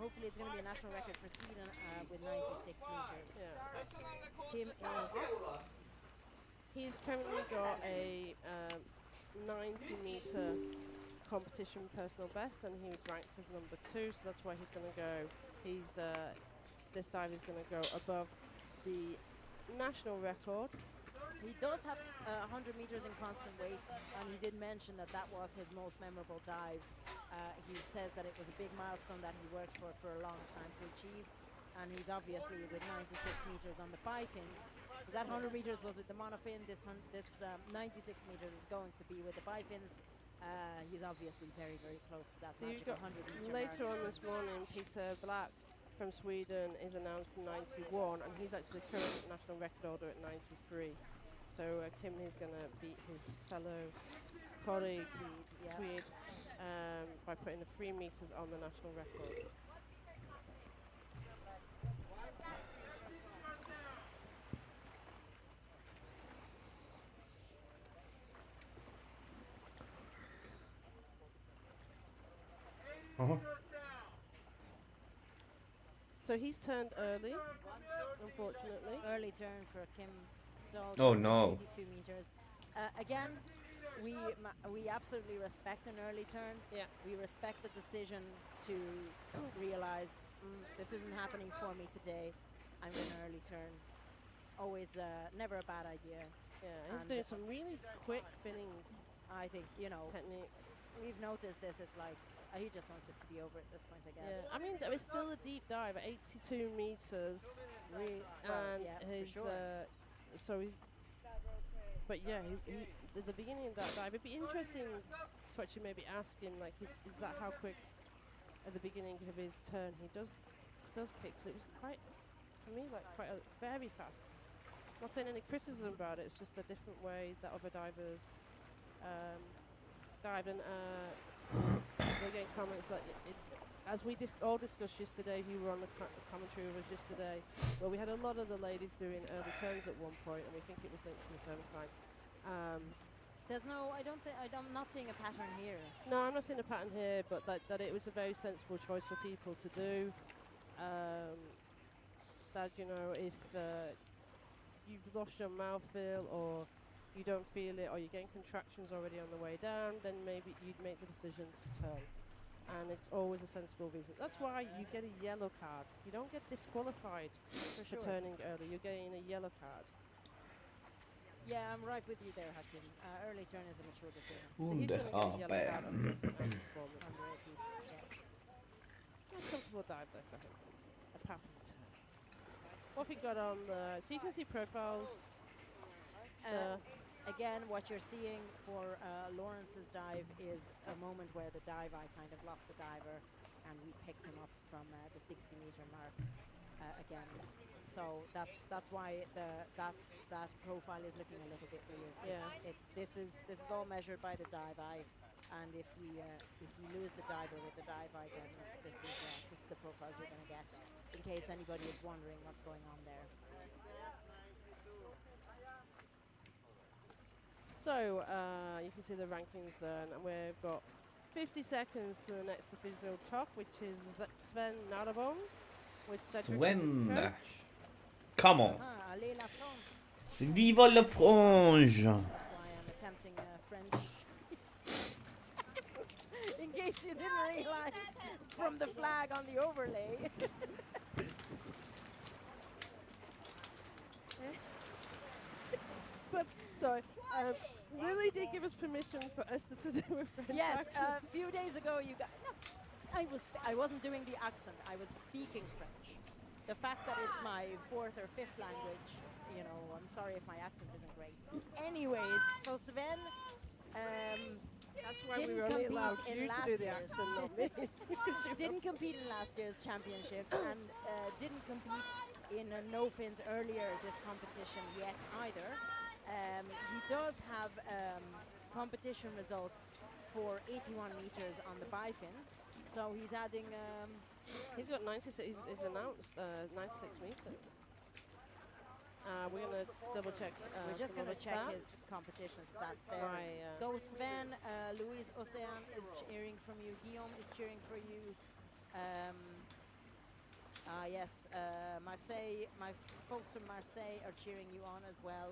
hopefully it's going to be a national record for Sweden with 96 meters. Kim is He's currently got a 90-meter competition personal best, and he was ranked as number 2, so that's why he's going to go. This dive is going to go above the national record. He does have 100 meters in constant weight, and he did mention that that was his most memorable dive. He says that it was a big milestone that he worked for a long time to achieve, and he's obviously with 96 meters on the bifins. So that 100 meters was with the monofin. This 96 meters is going to be with the bifins. He's obviously very, very close to that magical 100 meter later mark. on this morning, Peter Black from Sweden is announced in 91, and he's actually the current national record holder at 93. So Kim is going to beat his fellow colleague Swede by putting the 3 meters on the national record. So he's turned early, unfortunately. Early turn for Kim Dahl. Oh no. 82 meters. Again, we absolutely respect an early turn. Yeah. We respect the decision to realize this isn't happening for me today. I'm going to early turn. Always never a bad idea. Yeah, he's doing some really quick spinning. I think, techniques. We've noticed this. It's like he just wants it to be over at this point, I guess. Yeah, I mean, there is still a deep dive at 82 meters. For sure. So he's. But yeah, at the beginning of that dive, it'd be interesting to actually maybe ask him, like, is that how quick at the beginning of his turn he does kick? 'Cause it was quite, for me, like very fast. Not saying any criticism about it. It's just a different way that other divers dive. And we're getting comments that as we all discussed yesterday, you were on the commentary with us yesterday, well, we had a lot of the ladies doing early turns at one point, and we think it was linked to the thermocline. There's no, I'm not seeing a pattern here. No, I'm not seeing a pattern here, but that it was a very sensible choice for people to do. That, if you've lost your mouth feel, or you don't feel it, or you're getting contractions already on the way down, then maybe you'd make the decision to turn. And it's always a sensible reason. That's why you get a yellow card. You don't get disqualified for turning early. You're getting a yellow card. Yeah, I'm right with you there, Hakim. Early turn is a mature decision. Comfortable dive there for him, apart from the turn. What have we got on the... So you can see profiles. Again, what you're seeing for Lawrence's dive is a moment where the dive eye kind of lost the diver, and we picked him up from the 60-meter mark again. So that's why that profile is looking a little bit weird. Yeah. This is all measured by the dive eye, and if we lose the diver with the dive eye, then this is the profiles we're going to get. In case anybody is wondering what's going on there. So you can see the rankings there, and we've got 50 seconds to the next official top, which is Sven Narbonne with Cedric as his coach. Come on. Allez la France. Viva la France. That's why I'm attempting French. In case you didn't realize from the flag on the overlay. But sorry. Lily did give us permission for Esther to do a French accent. A few days ago you guys... No, I wasn't doing the accent. I was speaking French. The fact that it's my 4th or 5th language, I'm sorry if my accent isn't great. Anyways, so Sven... that's why we were only allowed you to do the accent, not me. Didn't compete in last year's championships, and didn't compete in no fins earlier this competition yet either. He does have competition results for 81 meters on the bifins, so he's adding... he's got 96, he's announced 96 meters. We're going to double check we're just going to check stats. his competition stats there. Go Sven, Louise Ocean is cheering from you, Guillaume is cheering for you, Yes, folks from Marseille are cheering you on as well.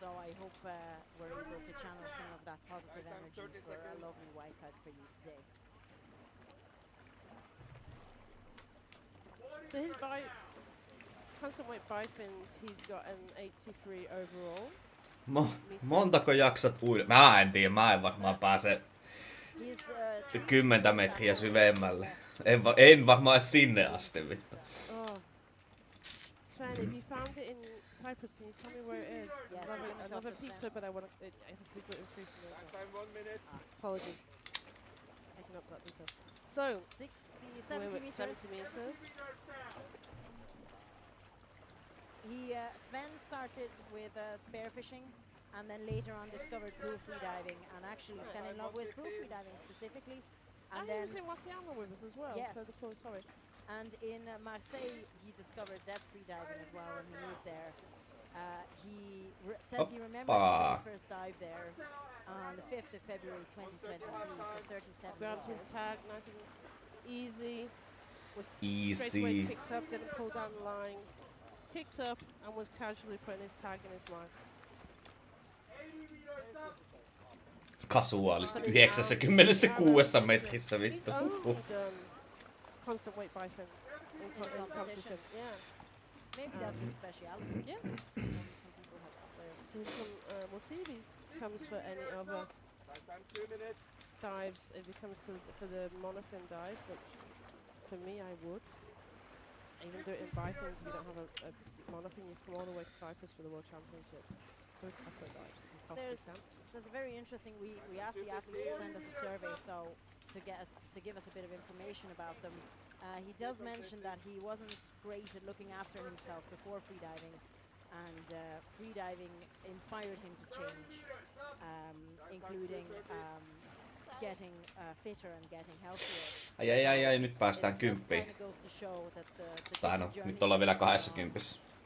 So I hope we're able to channel some of that positive energy for a lovely wipeout for you today. So his constant weight bipins, he's got an 83 overall. Montako jaksat uida? Mä en tiedä, mä en varmaan pääse 10 metriä syvemmälle. En varmaan edes sinne asti, vittu. Oh. Sven, if you found it in Cyprus, can you tell me where it is? Yes, I love a pizza, but I want it has to be gluten free for me. Time 1 minute. Apologies. Picking up that detail. So, 70 meters. 70 meters. Sven started with spearfishing and then later on discovered pool freediving and actually fell in love with pool freediving specifically. And then he was in Wakayama with us as well. Yes. So the pool, sorry. And in Marseille, he discovered depth freediving as well when he moved there. Says he remembers his very first dive there on the 5th of February 2023 for 37 Grabbed his yards. tag nice and easy. Was Easy. straight away picked up, didn't pull down the line. Picked up and was casually putting his tag in his mouth. Kasuaalisti 96 metrissä, He's vittu. only done constant weight bipins in competition. Yeah. Maybe that's his speciality. Yeah. Some people have So we'll see if he comes for any other Time 2 minutes. dives, if he comes for the monofin dive, which for me I would. Even do it in bipins if you don't have a monofin, you come all the way to Cyprus for the World Championship. For a couple of dives. You possibly can. There's a very interesting. We asked the athletes to send us a survey, so to give us a bit of information about them. He does mention that he wasn't great at looking after himself before freediving, and freediving inspired him to change, including getting fitter and getting healthier. Ai, nyt päästään 10. Tai no, nyt ollaan vielä 20.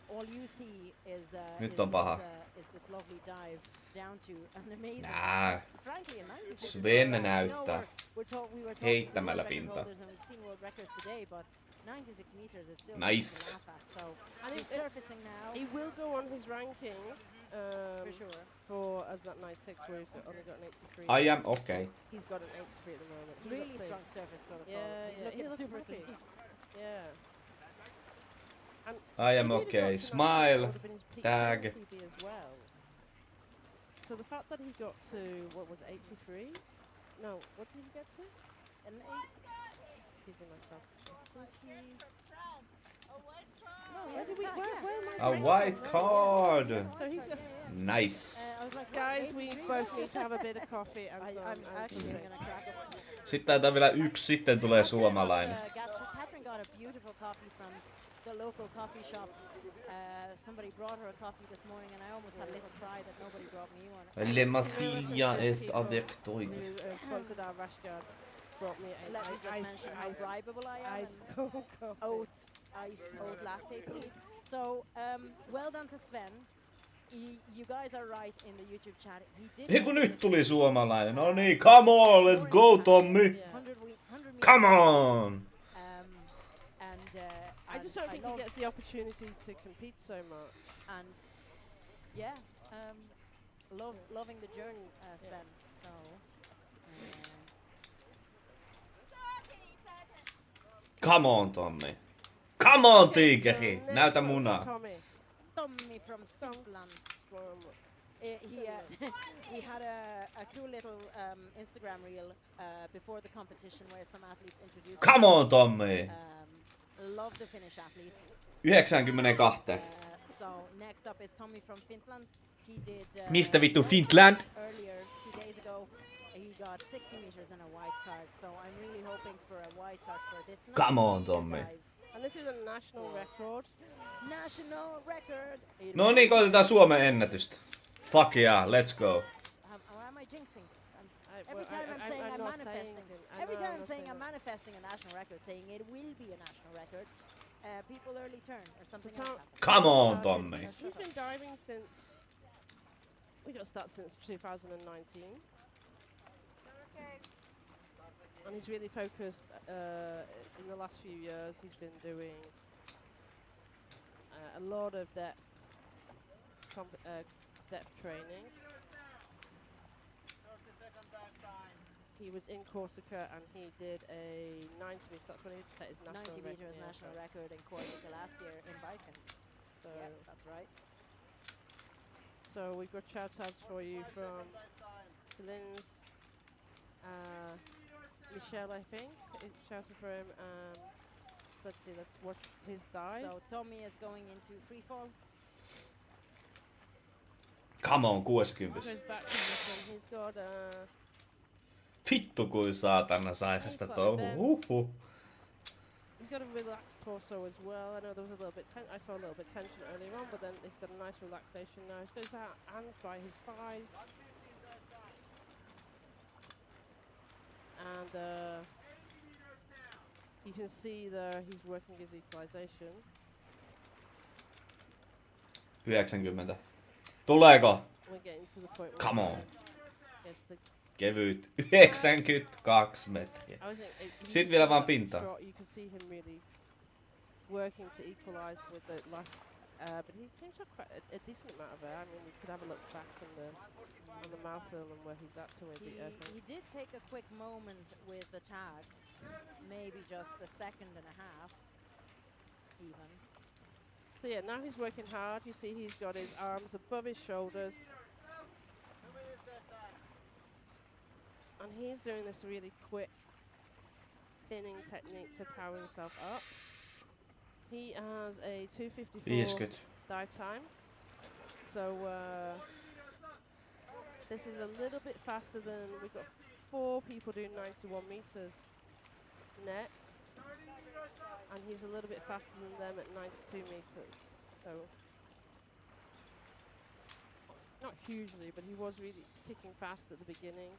All you see is Nyt on paha. Is this lovely dive down to an amazing. Frankly, a 96. Sven näyttää We were heittämällä pintaa. and we've seen world records today, but 96 meters is still Nice. something to laugh at. So he's surfacing now. He will go on his ranking For sure. for as that 96 where he's only got an 83. I am okay. He's got an 83 at the moment. He's Really up there. strong surface protocol. Yeah, He's yeah, looking he looks super happy. clean. Yeah. And I am he really okay. got to Smile. that would have been his peak Tag. PB as well. So the fact that he got to, what was it, 83? No, what did he get to? An Confusing myself. A white card. So he's got, Nice. I was like, guys, we both need to have a bit of coffee and some. I'm and actually some gonna crack it. Sitten taitaa vielä yksi, sitten tulee suomalainen. Catherine got a beautiful coffee from the local coffee shop. Somebody brought her a coffee this morning, and I almost had a little cry that nobody brought me one. Le Massilia est avec toi. Sponsored our rash guard. Brought me a Let me just mention how bribable I am. ice cold coffee. Iced oat latte, please. So, well done to Sven. You guys are right in the YouTube chat. He did. Hei kun nyt tuli suomalainen. No niin, come on, let's go Tommy. 100 meters. Come on. I just don't think he gets the opportunity to compete so much. And yeah, loving the journey, Sven. So. Come on Tommy. Come on Tigeri. Näytä munaa. Tommy from Scotland. He had a cool little Instagram reel before the competition where some athletes introduced. Come on Tommy. Love the Finnish athletes. 92. So next up is Tommy from Finland. He did. Mistä vittu Finland? Earlier, 2 days ago, he got 60 meters and a white card. So I'm really hoping for a white card for this. Come on Tommy. And this is a national record. National record. No niin, koitetaan Suomen ennätystä. Fuck yeah, let's go. Am I jinxing this? Every time I'm saying I'm not manifesting. saying Every time I'm saying I'm manifesting a national record, saying it will be a national record, people early turn or something else happens. Come on Tommy. He's been diving since, we got to start since 2019. And he's really focused in the last few years. He's been doing a lot of depth training. He was in Corsica and he did a 90 meters. That's when he set his national 90 meters record. national record in Corsica last year in Bikens. So Yeah, that's right. So we've got shout outs for you from Celine's, Michelle, I think, is shouting for him. Let's see, let's watch his dive. So Tommy is going into free fall. Come on, 60. Goes back to this one. He's got Vittu kuin saatana sairasta touhu. he's got a relaxed torso as well. I know there was a little bit I saw a little bit tension earlier on, but then he's got a nice relaxation now. He's got his hands by his thighs. And you can see there he's working his equalization. 90. Tuleeko? We're getting to the point where Come on. It's the Kevyt. 92 metriä. I was thinking, Sitten vielä vaan pintaan. You can see him really working to equalise with the last, but he seems to have quite a decent amount of air. I mean, we could have a look back on the mouth film and where he's at to with the air. He did take a quick moment with the tag, maybe just a second and a half, even. So yeah, now he's working hard. You see he's got his arms above his shoulders. And he's doing this really quick spinning technique to power himself up. He has a 2:54 50. dive time. So this is a little bit faster than we've got 4 people doing 91 meters next. And he's a little bit faster than them at 92 meters. So not hugely, but he was really kicking fast at the beginning.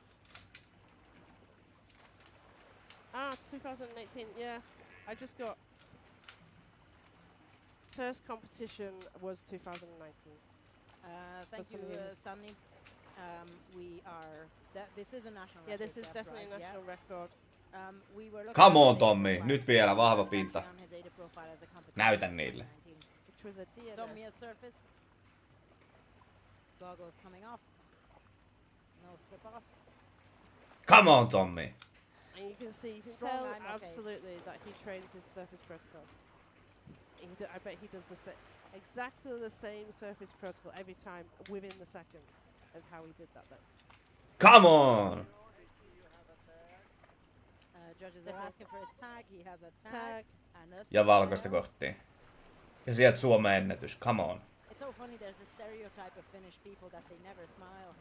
2018, yeah. I just got first competition was 2019. Thank you, Sunny. We are. This is a national record. Yeah, this is definitely right, a national record. We were Come on, Tommy. Nyt vielä vahva pinta. on his ADA profile as a competition Näytä niille. 2019. Which was a DNF. Tommy has surfaced. Goggles coming off. No slip off. Come on, Tommy. And you can see, you can Strong, tell I'm okay. absolutely that he trains his surface protocol. I bet he does exactly the same surface protocol every time within the second of how he did that then. Come on. Judges are asking for his tag. He has a tag. And a Ja valkoista korttia. Ja sieltä Suomen ennätys. Come on. It's so funny, there's a stereotype of Finnish people that they never smile.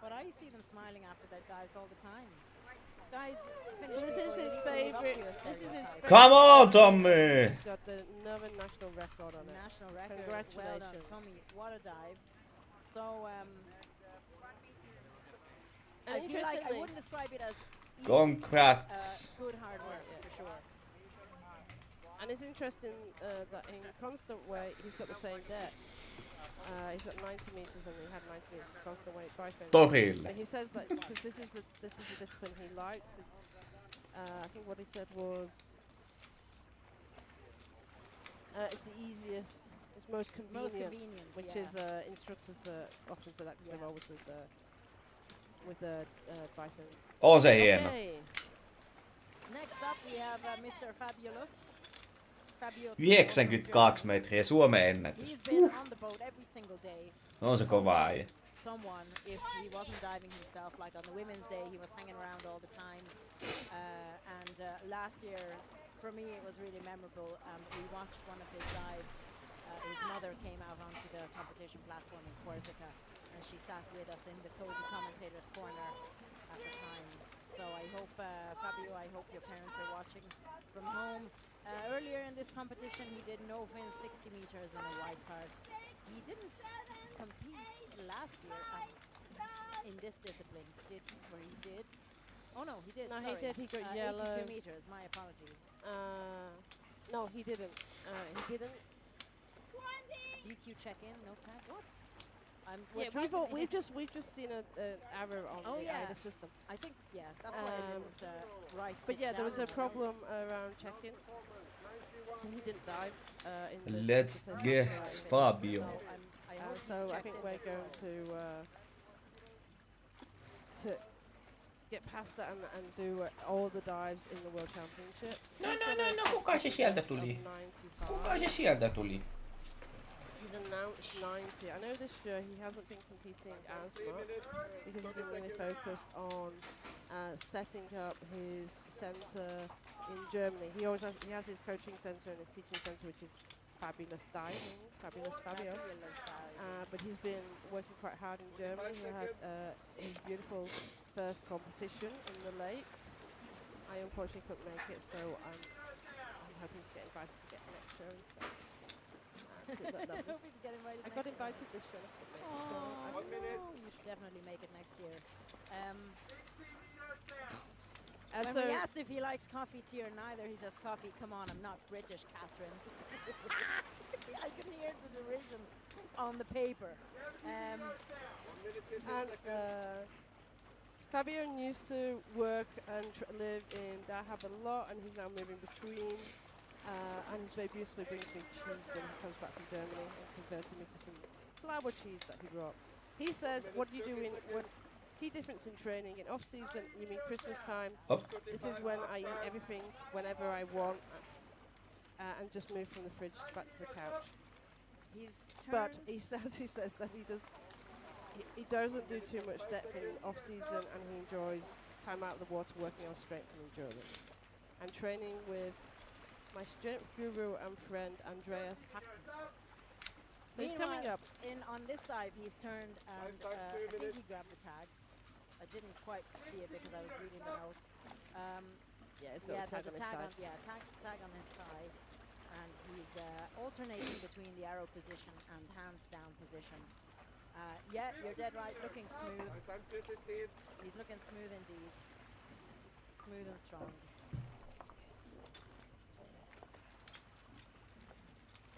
But I see them smiling after their dives all the time. Guys, Finnish This people is his need to live up to favourite. your This is his stereotype. Come on, Tommy. He's got the another national record on it. National record. Congratulations. Well done, Tommy. What a dive. So, I feel like I wouldn't describe it as easy, Congrats. good hard work, for sure. And it's interesting that in constant weight, he's got the same depth. He's got 90 meters and he had 90 meters of constant weight bifin. Torille. But he says that because this is the discipline he likes. It's, I think what he said was it's the easiest, it's most convenient, which is instructors often say that because they're always with the bifins. On se hieno. Okay. Next up we have Mr. Fabulous. 92 metriä Suomen ennätys. He's been on the boat every single day. On se kova äijä. Someone, if he wasn't diving himself, like on the Women's Day, he was hanging around all the time. And last year, for me, it was really memorable. We watched one of his dives. His mother came out onto the competition platform in Corsica, and she sat with us in the cozy commentators corner at the time. So I hope, Fabio, I hope your parents are watching from home. Earlier in this competition, he did no fins 60 meters in a white card. He didn't compete last year in this discipline, did he? Or he did? Oh no, he did. No, sorry. he did. He got yellow. 82 meters. My apologies. No, he didn't. He didn't. DQ check in, no tag. What? Yeah, we've just seen an error on the AIDA system. I think that's why I didn't write. But it yeah, there down was in a the problem notes. around check-in. So he didn't dive in the Let's get Fabio. I hope so he's I checked think in we're this going time. to get past that and do all the dives in the World Championships. No, kuka se sieltä tuli? Kuka se sieltä tuli? He's announced 90. I know this year he hasn't been competing as much because he's been really focused on setting up his center in Germany. He has his coaching center and his teaching center, which is Fabulous Diving, Fabulous Fabio. But he's been working quite hard in Germany. He had his beautiful first competition in the lake. I unfortunately couldn't make it, so I'm hoping to get invited to get next show instead. I got invited this year. Oh, you should definitely make it next year. When we asked if he likes coffee, tea or neither, he says coffee. Come on, I'm not British, Catherine. I can hear the derision on the paper. Fabio used to work and live in Dahab a lot, and he's now moving between. And he's very beautifully brings me cheese when he comes back from Germany and converted me to some flour cheese that he brought. He says, what do you do in key difference in training? In off season, you mean Christmas time. Oh. This is when I eat everything whenever I want and just move from the fridge back to the couch. But he says that he doesn't do too much depth in off season, and he enjoys time out of the water working on strength and endurance. And training with my strength guru and friend Andreas Hacken. So he's coming up. On this dive, he's turned and I think he grabbed the tag. I didn't quite see it because I was reading the notes. He's got there's a a tag on his tag side. tag on his thigh, and he's alternating between the arrow position and hands down position. Yeah, you're dead right. Looking smooth. He's looking smooth indeed. Smooth and strong.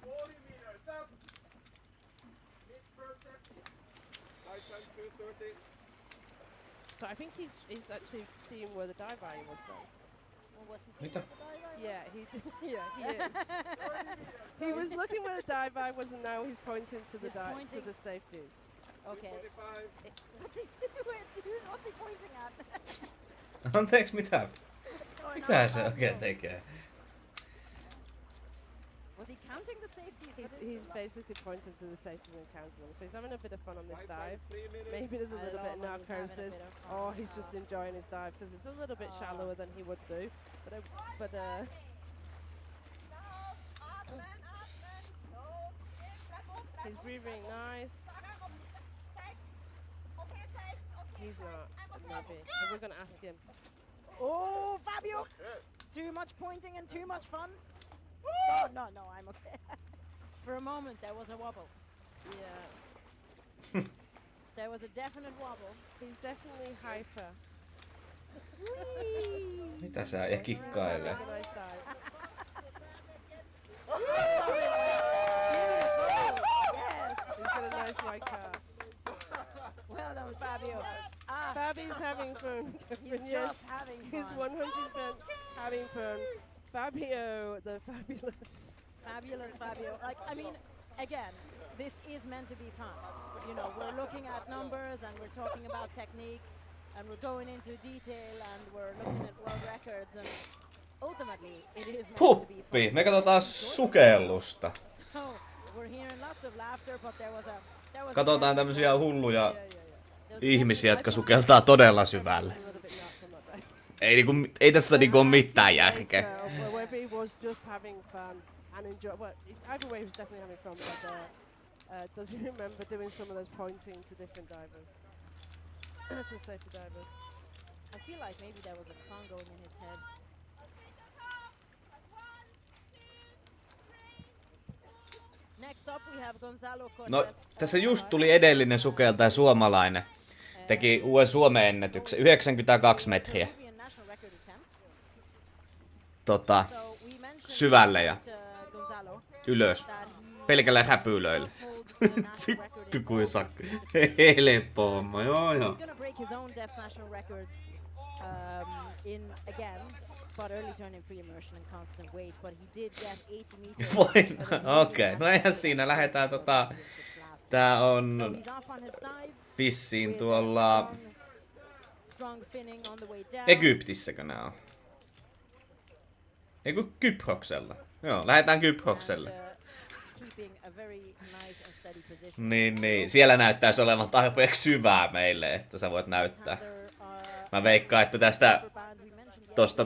40 meters up. Mid first set. High time 230. So I think he's actually seeing where the dive eye was then. Well, was he seeing Mitä? the dive eye? Yeah, he is. He was looking where the dive eye was, and now he's pointing to the He's pointing. to the safeties. Okay. 45. What's he pointing at? Anteeksi, mitä? What's going Mitä on? se oikein tekee? Was he counting the safeties? He's basically pointing to the safeties and counting them. So he's having a bit of fun on this dive. 3 minutes. Maybe there's a I little bit of love when he's having a narcosis. bit of fun. Or he's just enjoying his dive because it's a little bit shallower than he would do. But he's breathing nice. He's not, maybe. And we're going to ask him. Oh, Fabio! Too much pointing and too much fun? No, I'm okay. For a moment, there was a wobble. Yeah. There was a definite wobble. He's definitely hyper. Mitä sä ja kikkailee? Have a nice dive. Yes! He's got a nice white car. Well done, Fabio. Fabio's having fun. He's just having fun. He's 100% having fun. Fabio, the fabulous. Fabulous, Fabio. Like, I mean, again, this is meant to be fun. You know, we're looking at numbers and we're talking about technique and we're going into detail and we're looking at world records and ultimately it is meant to be Puppi, fun. me katsotaan sukellusta. So, we're hearing lots of laughter, but there was a Katsotaan tämmösiä hulluja there was ihmisiä, jotka definitely- sukeltaa todella syvälle. A little bit nuts on that day. Ei tässä niinku ole mitään järkeä. Where he was just having fun and enjoy. Well, either way, he was definitely having fun. But does he remember doing some of those pointing to different divers, to safety divers? I feel like maybe there was a song going in his head. Next up we have Gonzalo Cortez. No, tässä just tuli edellinen sukeltaja suomalainen. Teki uuden Suomen ennätyksen, 92 metriä. Syvälle ja ylös. Pelkällä häpylöillä. Vittu kuin sakka. Helppo homma, joo. He's gonna break his own depth national records in again But early turn in free immersion and constant weight, but he did get 80 meters. Voi, okei. No eihän siinä lähdetään tää on So he's off on his dive vissiin with tuolla strong finning on the way down. Egyptissäkö nää on? Eiku Kyproksella. Joo, lähdetään Kyprokselle. Keeping a very nice and steady position. Niin. Siellä näyttäisi olevan tarpeeksi syvää meille, että sä voit näyttää. Mä veikkaan, että tästä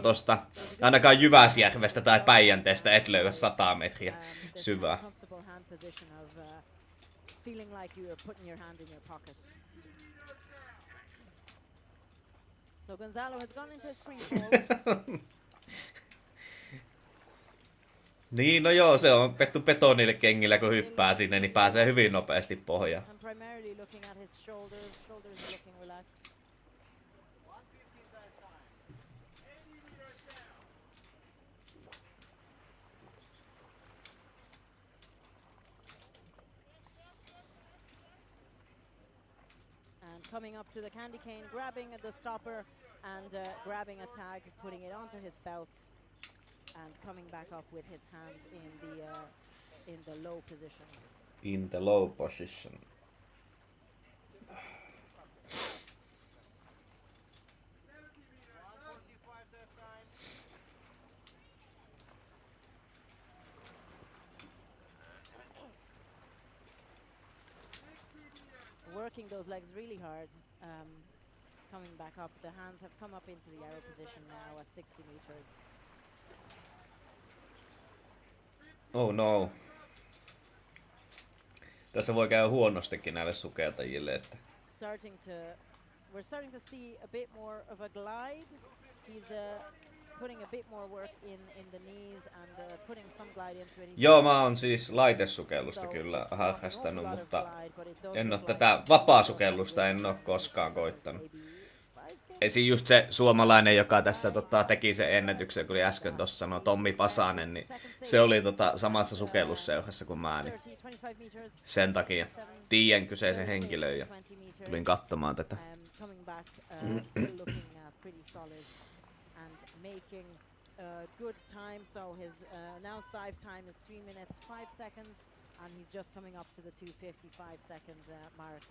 tosta ainakaan Jyväsjärvestä tai Päijänteestä et löydä 100 metriä syvää. Feeling like you are putting your hand in your pocket. So Gonzalo has gone into his free fall. Niin, no joo, se on pettu betonille kengillä, kun hyppää sinne, niin pääsee hyvin nopeasti pohjaan. I'm primarily looking at his shoulders. Shoulders are looking relaxed. And coming up to the candy cane, grabbing the stopper and grabbing a tag, putting it onto his belt, and coming back up with his hands in the low position. In the low position. Working those legs really hard, coming back up. The hands have come up into the arrow position now at 60 meters. Oh no. Tässä voi käydä huonostikin näille sukeltajille, että We're starting to see a bit more of a glide. He's putting a bit more work in the knees and putting some glide into it. Joo, mä oon siis laitesukellusta kyllä harrastanut, mutta en oo tätä vapaasukellusta en oo koskaan koittanut. Esim. Just se suomalainen, joka tässä teki sen ennätyksen, kun oli äsken tossa sanoi Tommi Pasanen, niin se oli samassa sukellusseurassa kuin mä, niin sen takia tiedän kyseisen henkilön ja tulin katsomaan tätä. Making good time, so his announced dive time is 3 minutes 5 seconds, and he's just coming up to the 2:55-second mark,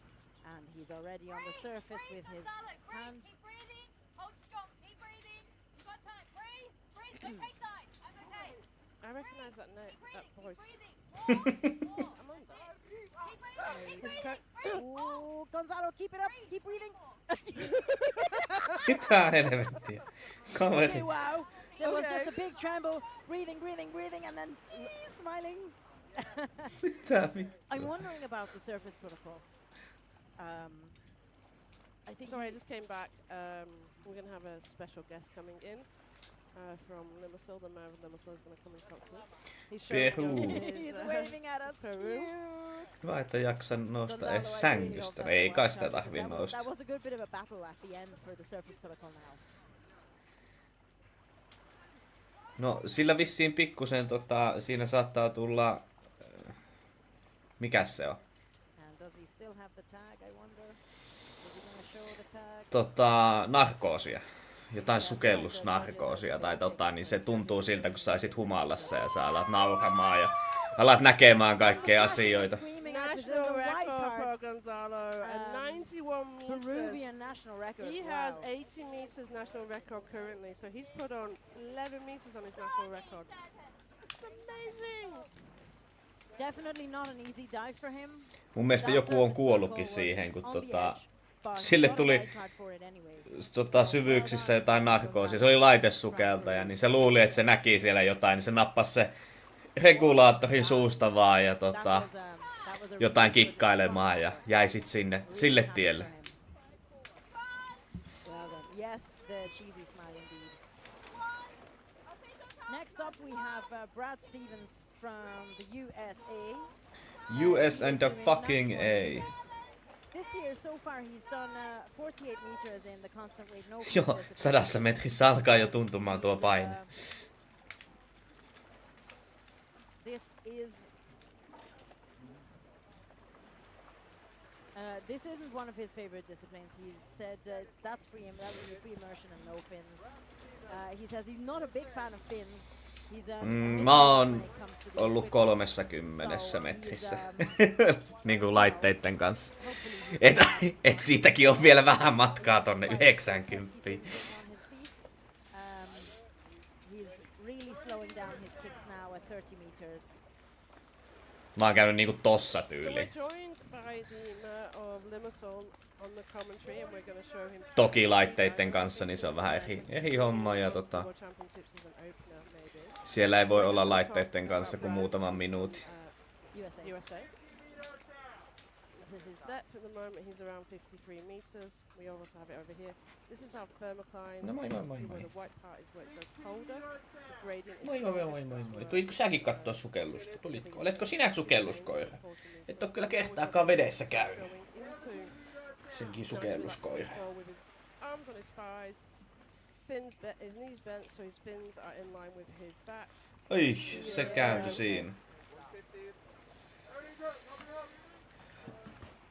and he's already on the surface with his hand. Keep breathing. Hold strong. Keep breathing. You've got time. Breathe. Breathe. Okay, side. I'm okay. I recognise that note, that Keep voice. breathing. More. I'm on that. Keep breathing. Keep breathing. Oh, Gonzalo, keep it up, keep breathing. Mitä helvettiä? Kaveri. Okay, wow. There was just a big tremble, breathing, and then smiling. Mitä I'm wondering about the surface protocol. I think Sorry, I just came back. We're going to have a special guest coming in from Limassol. The mayor of Limassol is going to come and talk to us. He's showing Peru. us his, he's waving at us. Peru. Cute. Hyvä, että jaksan nousta Gonzalo, edes I really sängystä. hope that's Ei the kai right sitä time, tahvi because nousta. that was a good bit of a battle at the end for the surface protocol now. No sillä vissiin pikkusen siinä saattaa tulla... Mikäs se on? And does he still have the tag, I wonder? Is he gonna show the tag? Narkoosia. Jotain sukellusnarkoosia tai niin se tuntuu siltä, kun saisit humalassa ja sä alat nauramaan ja alat näkemään kaikkea asioita. National record for Gonzalo at 91 meters. Peruvian national record. He wow. has 80 meters national record currently, so he's put on 11 meters on his national record. It's amazing! Definitely not an easy dive for him. Mun mielestä That joku on surface kuollutkin protocol siihen, was kun on the edge, but sille he got a tuli wild card for it anyway. syvyyksissä jotain narkoosia. Se oli laitesukeltaja, niin se luuli, että se näki siellä jotain, niin se nappasi se regulaattorin suusta vaan ja That was a jotain really good kikkailemaan ja shot. jäi sit sinne Really sille happy tielle. for him. Well done. Yes, the cheesy smile indeed. Next up we have Brad Stevens from the USA. US He and is the doing fucking 91 A. meters. This year so far he's done 48 meters in the constant weight no Joo, discipline. 100 metrissä alkaa jo tuntumaan tuo paine. This isn't one of his favorite disciplines. He's said that would be free immersion and no fins. He says he's not a big fan of Finns. He's Mä oon when it comes to the ollut equipment. 30 So metrissä. he's, Niinku laitteitten kanssa. hopefully he's Et siitäkin on vielä vähän matkaa tonne despite 90. pesky things on his feet. He's really slowing down his kicks now at 30 meters. Mä oon käynyt niinku tossa So tyyliin. we're joined by the mayor of Limassol on the commentary, and we're going to show him. Toki laitteitten kanssa, niin se on vähän eri homma ja World Championships as an opener, maybe. siellä ei voi olla laitteitten kanssa kuin muutaman minuutin. USA. USA. This is his depth at the moment. He's around 53 meters. We also have it over here. This is our thermocline. No moi, moi, moi, See where moi. the white part is where it goes colder. The gradient is Moi moi moi moi moi moi. Tulitko säkin kattoo sukellusta? Tulitko? Oletko sinä sukelluskoira? Et oo kyllä kertaakaan vedessä käynyt. Senkin sukelluskoira. With his arms on his thighs. His knees bent, so his fins are in line with his back. Oi, se kääntyi siinä.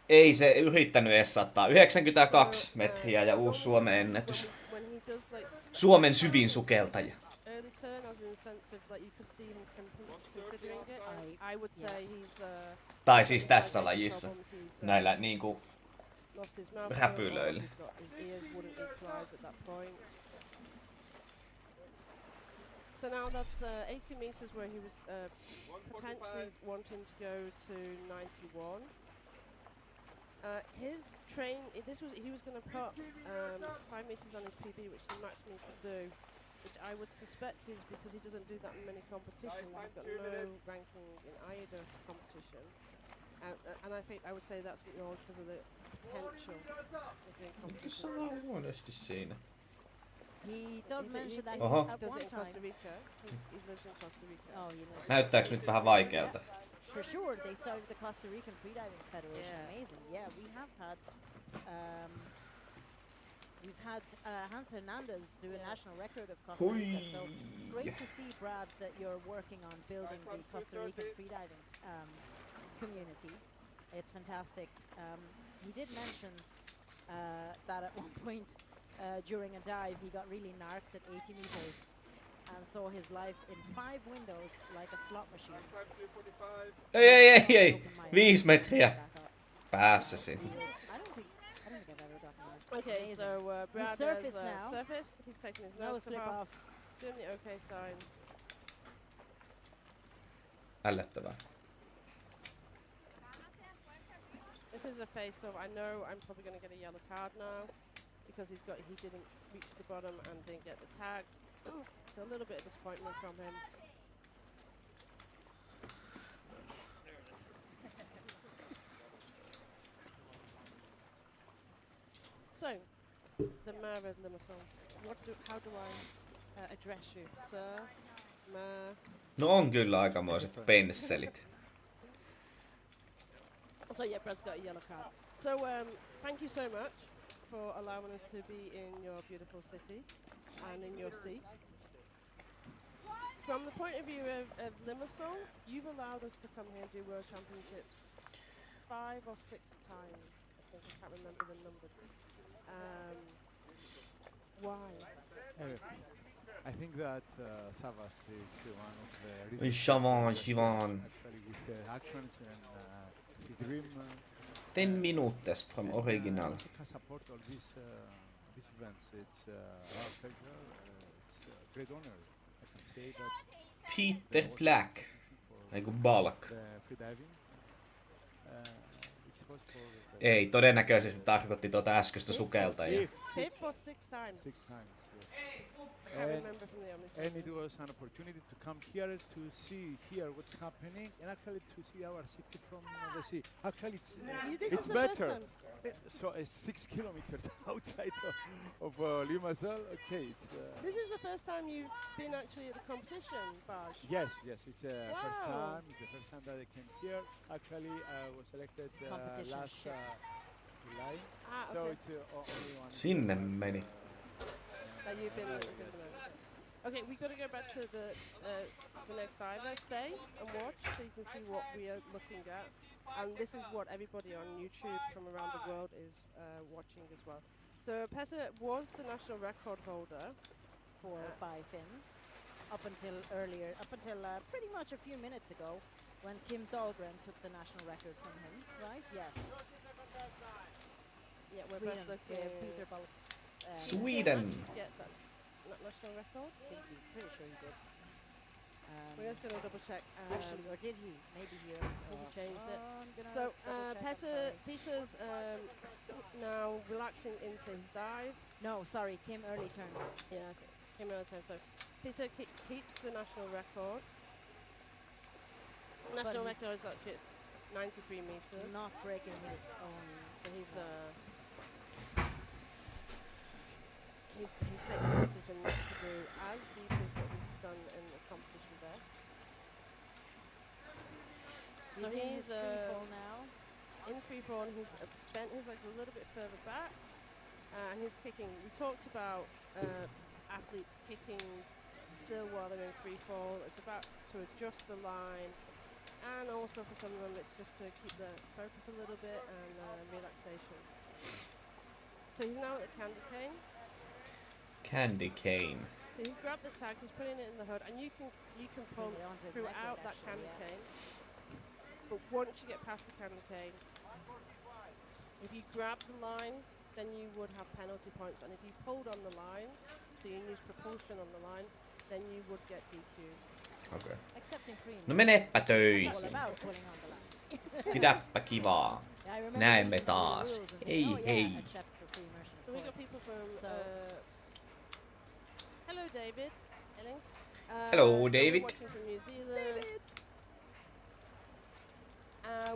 Ei se yrittänyt edes sattaa. 92 metriä ja uusi Suomen ennätys. When he does like Suomen syvin sukeltaja. early turn, as in the sense of like you could see him considering it. I would say he's Tai siis tässä lajissa. Näillä niinku lost his mouth. räpylöillä. His ears wouldn't equalize at that point. So now that's 80 meters where he was potentially wanting to go to 91. His he was going to put 5 meters on his PB, which is the maximum he could do, which I would suspect is because he doesn't do that in many competitions. He's got no ranking in either competition, and I would say that's more because of the potential of doing competition. huonosti siinä. He does mention that Oho. at Does one it in Costa time. Rica? He lives in Costa Rica. Oh, you know. Näyttääks nyt vähän vaikealta? For sure, they started the Costa Rican Freediving Federation. Yeah. Amazing. Yeah, we've had Hans Hernandez do a national record of Costa Rica. So great to see, Brad, that you're working on building the Costa Rican freediving community. It's fantastic. He did mention that at one point during a dive he got really narked at 80 meters and saw his life in 5 windows like a slot machine. Ei. 5 metriä päässä siinä. I don't think I've ever gotten that. Okay, Amazing. so Brad has surfaced now. surfaced. He's taking his Nose nose clip off, off. doing the OK sign. Ällöttävää. This is a face-off. I know I'm probably going to get a yellow card now because he didn't reach the bottom and didn't get the tag. So a little bit of disappointment from him. So, the mayor of Limassol. How do I address you, sir, mayor? No on kyllä aikamoiset pensselit. So yeah, Brad's got a yellow card. So thank you so much for allowing us to be in your beautiful city and in your sea. From the point of view of Limassol, you've allowed us to come here and do World Championships 5 or 6 times. I can't remember the number. Why? I think that Savas is one of the Oi, reasons Shavan, that Shivan. actually with the actions and his dream 10 minutes from original. can support all these events. It's our pleasure. It's a great honor. I can say that Peter Black. Eiku Balk. the freediving it's was for Ei, todennäköisesti tarkoitti tuota äskeistä sukeltajaa. 5 or 6 times. 6 times. Yes. I can't remember from the honest. And it was an opportunity to come here to see here what's happening and actually to see our city from the sea. Actually, This it's is the first better. time. So 6 kilometers outside of Limassol. Okay, it's This is the first time you've been actually at the competition, Baj. yes, it's the first Wow. time. It's the first time that I came here. Actually, I was selected Competition last ship. July. Ah, So okay. it's only one. Sinne meni. That you've been Okay, we got to go back to the next diver. Stay and watch so you can see what we are looking at. And this is what everybody on YouTube from around the world is watching as well. So Petter was the national record holder for by Finns up until pretty much a few minutes ago when Kim Dahlgren took the national record from him, right? Yes. Yeah, we're Sweden, both looking. Peter Ball. Sweden. Yeah, that national record. I think he, pretty sure he did. We're just gonna double check. Actually, or did he? Maybe he changed it. I'm gonna So double check, I'm sorry. Peter's now relaxing into his dive. No, sorry, Kim early turn. Yeah, okay. Came out there. So Peter keeps the national record. National he's record is actually at 93 meters. Not breaking his own. So he's taken the decision not to do as deep as what he's done in the competition best. So He's he's in free fall now. in free fall and he's bent his legs a little bit further back, and he's kicking. We talked about athletes kicking still while they're in free fall. It's about to adjust the line, and also for some of them it's just to keep the focus a little bit and relaxation. So he's now at the candy cane. Candy cane. So he's grabbed the tag, he's putting it in the hood, and you can pull Bring it onto his throughout neck, that actually, candy yeah. cane. But once you get past the candy cane, if you grab the line, then you would have penalty points, and if you pulled on the line, so you use propulsion on the line, then you would get DQ. Okei. Accepting free. No menepä All töihin. about pulling on the line. Pidäpä kivaa. Yeah, I remember Näemme reading through the taas. rules and Hei, thinking, oh, hei. yeah, except for free immersion, of So we got course. people from. So- Hello, David. Ellings. Hello, so we're David. Watching from New Zealand.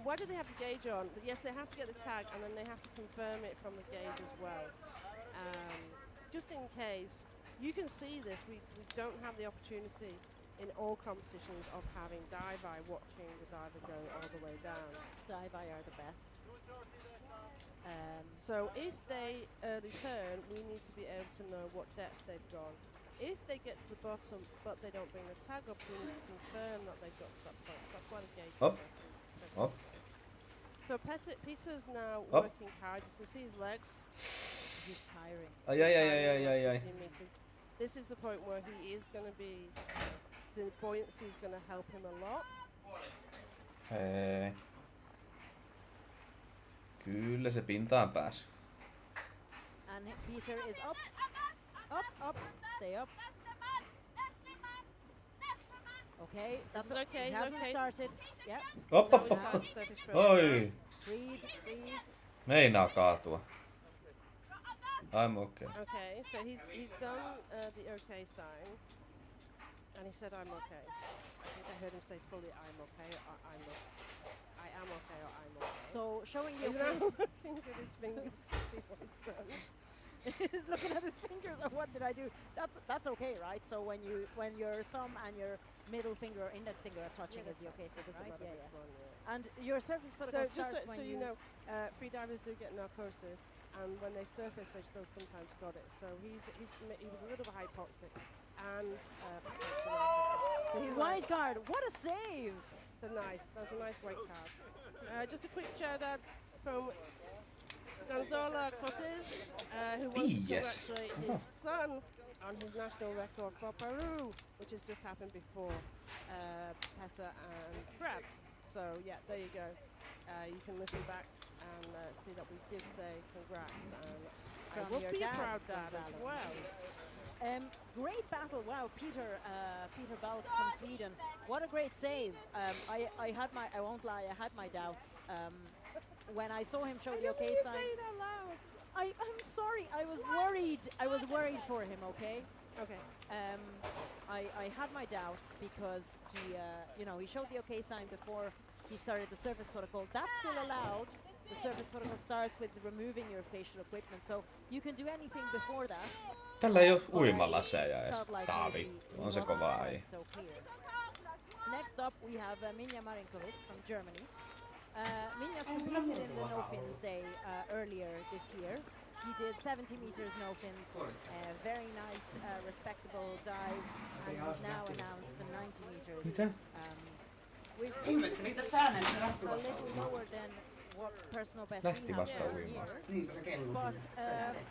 Why do they have the gauge on? Yes, they have to get the tag, and then they have to confirm it from the gauge as well. Just in case, you can see this. We don't have the opportunity in all competitions of having dive-eye watching the diver go all the way down. Dive-eye are the best. So if they early turn, we need to be able to know what depth they've gone. If they get to the bottom but they don't bring the tag up, we need to confirm that they've got to that point. So that's why the gauge Up. is working. Up. So Peter's now Up. working hard. You can see his legs. He's tiring. Ai ai ai ai ai ai. 15 meters. This is the point where he is going to be, the buoyancy is going to help him a lot. Hei. Kyllä se pintaan pääsi. And Peter is up. Up. Stay up. Okay, that's is okay, He he's hasn't okay. started. Yep. Op, Now op, we op, start op. the surface first. Oi. Breathe. Meinaa kaatua. I'm okay. Okay, so he's done the okay sign, and he said I'm okay. I think I heard him say fully I'm okay. I am okay or I'm okay. So showing the He's now looking at his fingers to see what he's done. He's looking at his fingers. Or what did I do? That's okay, right? So when your thumb and your middle finger or index finger are touching, is the okay sign, There's a right? lot of Yeah, it yeah. on, yeah. And your surface So protocol just starts so when you know, free divers do get narcosis, and when they surface, they still sometimes got it. So he was a little hypoxic, and so he's Wise nice. guard, what a save! So nice. That's a nice weight card. Just a quick shout out from Gonzalo Cortez, who wants to Yes. congratulate his son on his national record for Peru, which has just happened before Petter and Brad. So yeah, there you go. You can listen back and see that we did say congrats, and I From will your be a dad, proud dad as Gonzalo. well. Great battle! Wow, Peter Balk from Sweden. What a great save! I won't lie, I had my doubts when I saw him show the okay sign. Say it out loud. I'm sorry, I was worried. I was worried for him. Okay. Okay. I had my doubts because he showed the okay sign before he started the surface protocol. That's still allowed. The surface protocol starts with removing your facial equipment, so you can do anything before that. Tällä ei oo uimalaseja edes. Felt like Tää maybe vittu. he On se wasn't kova quite ei. so clear. Next up, we have Minja Marinkovic from Germany. Minja's competed in the no-fins day earlier this year. He did 70 meters no-fins, very nice, respectable dive, and he's now announced the 90 meters. Mitä? We've seen a little lower than what personal best Lähti we have vasta for a uimaan. year. Niin, se kello. But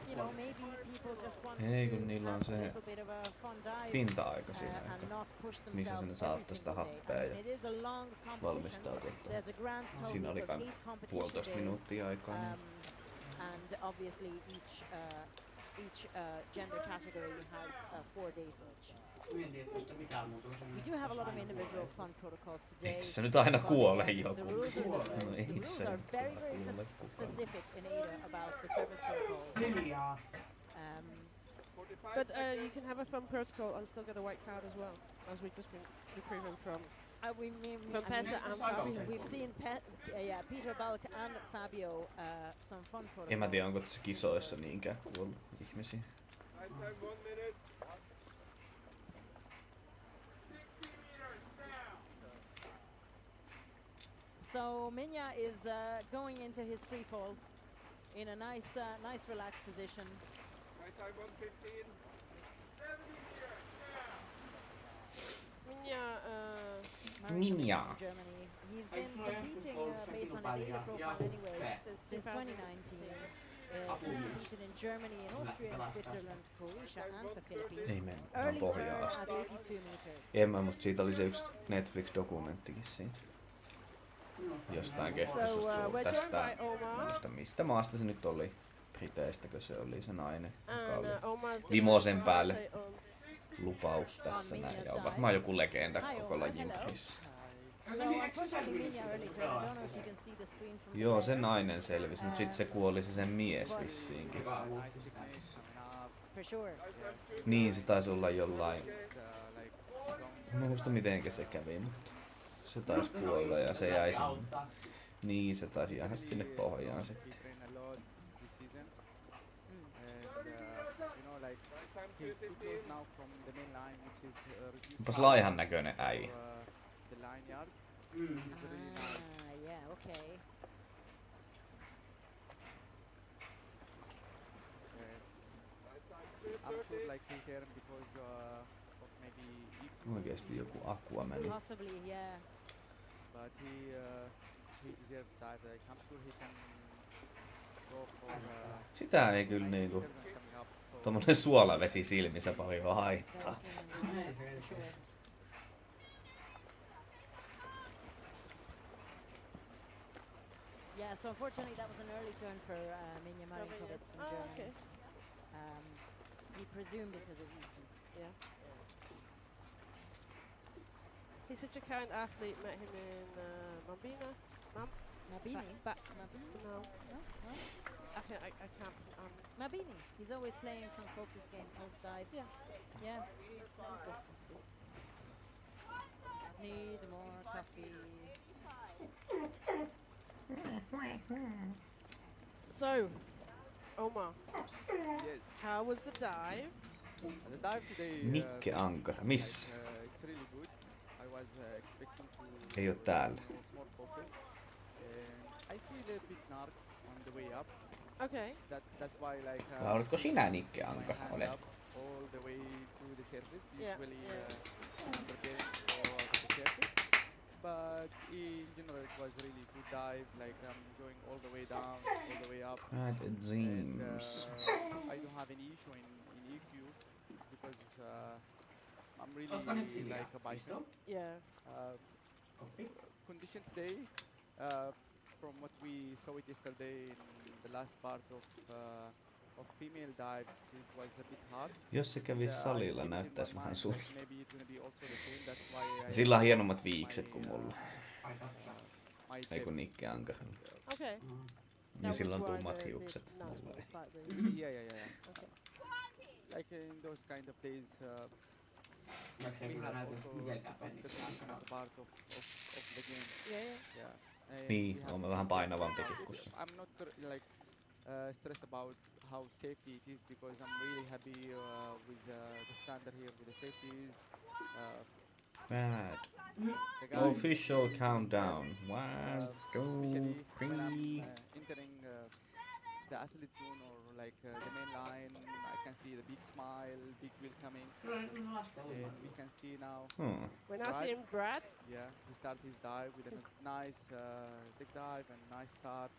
you know, maybe people just want Ei, to kun niillä on have se a little bit of a fun dive pinta-aika siinä, and että not push missä themselves ne every saattaa sitä single day. happea I ja mean, it is a long competition. valmistautua. There's a grand total Siinä oli of kai 8 competition 1,5 days. minuuttia aikaa. And obviously each gender category has 4 days each. Mietin, että tästä mitään muuta. We do have a lot of individual fun protocols today. Ei tässä nyt aina but kuole again, joku. The rules are, No ei the rules se are very, kuole very kukaan. specific in AIDA about the service protocol. Hiljaa. Um, 45 But seconds. you can have a fun protocol and still get a white card as well, as we've just been proven from From Peter and Fabio. We've seen Peter Balk and Fabio some fun protocols. En mä tiedä, onko tässä kisoissa niinkään kuollut ihmisiä. Night time 1 minute. 60 meters now. So Minja is going into his free fall in a nice, nice relaxed position. Night time 1:15. 70 meters now. Minja, Minja. From Germany. He's been competing based on his AIDA profile anyway since 2019. He's competed in Germany, in Austria, in Switzerland, Croatia and the Philippines. Ei mennä, Early on turn pohjaa at asti. 82 meters. En mä, musta siitä oli se yksi Netflix-dokumenttikin siitä. Jostain keskustelusta we're joined tästä, by Omar. muista mistä maasta se nyt oli. Briteistäkö se oli se nainen, joka and oli Omar's gonna Vimosen say päälle on. lupaus tässä On näin. Minja's Ja on dive. varmaan joku legenda Hi, koko Omar, lajin hello. parissa. So unfortunately Minja early turn. I don't know if you can see the screen from Joo, there. se nainen selvisi, mutta sitten se kuoli se sen mies vissiinkin. For sure. Niin, se taisi olla jollain. Mä muista mitenkä se kävi, mutta se taisi kuolla ja se jäi sinne. Niin, se taisi jäädä sinne pohjaan sitten. Onpas laihan näköinen äijä. Yeah, okay. Oikeesti joku akua meni. Possibly, yeah. But he deserved that. Like, I'm sure he can go for Sitä ei kyllä niinku coming up. So tommonen suolavesi silmissä paljon haittaa. Yeah, so unfortunately that was an early turn for Minja Marinkovic from Oh, Germany. okay. We presume because of Eton. Yeah. He's such a kind athlete. Met him in Mambina. Mabini? Mabini? No, No? No? I can't. Mabini. He's always playing some focus game post dives. Yeah. Yeah. Need more coffee. So, Omar, yes, how was the dive? the dive today. Nikke Ankara, missä? It's really good. I was expecting to Ei oo täällä. more focus. I feel a bit narc on the way up. Okay. That's why like. Laulatko sinä Nikke my Ankara? hand Oletko? up all the way to the surface. Yeah, Usually yeah. preparing for the surface. But in general, it was really good dive. Like going all the way down, all the way up. It And, seems. I don't have any issue in EQ because I'm Ootko nyt really hiljaa? like a biker. Yeah. Koppi? Condition today, from what we saw it yesterday in the last part of female dives, it was a bit hard. Jos se kävis I salilla, keep it in näyttäis my vähän mind sulta. that maybe it will be also the same. That's why I Sillä on hienommat viikset kuin mulla. Ai katso. my Ei kun tip- Nikke Ankara. Okay. Ja That sillä on was why tummat the hiukset. nuts Mulla were ei. slightly. yeah. Okay. Like in those kind of days, Vaikka se we kyllä have näytä also mitenkään competition pennikkään. as part of the game. Yeah. Yeah. And Niin, we have oon mä vähän painavampikin kuin se. I'm not like stressed about how safety it is because I'm really happy with the standard here with the safeties. Bad. The guys, Official countdown. 1, especially 2, when I'm 3. entering the athlete zone or like the main line. I can see the big smile, big wheel coming, Kyllä ne lasten and we uimarit. can see now. We're now Brad. seeing Brad. Yeah, he started his dive with a nice big dive and nice start,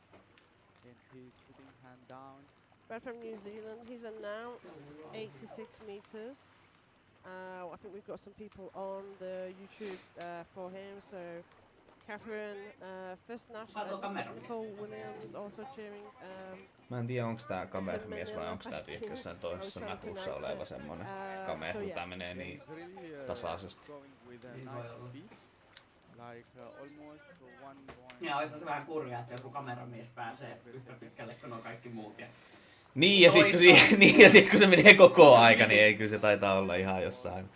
and he's putting hand down. Brad from New Zealand. He's announced 86 meters. I think we've got some people on the YouTube for him. So Catherine, First Kato kameran Nicole mies. Williams also cheering. Mä en tiedä onks tää kamermies vai Manila, onks tää tiedätkö jossain toisessa I was trying to natussa pronounce oleva it. semmonen So kamera, kun yeah. tää menee Yeah, niin he's really tasaisesti. going with a Niin nice voi olla. speed, like almost 1. Ja olisi se vähän kurjaa, että joku kameramies pääsee yhtä pitkälle kuin nuo kaikki muut. Ja Niin ja, sit kun se menee koko aika, niin ei kyllä se taitaa olla ihan jossain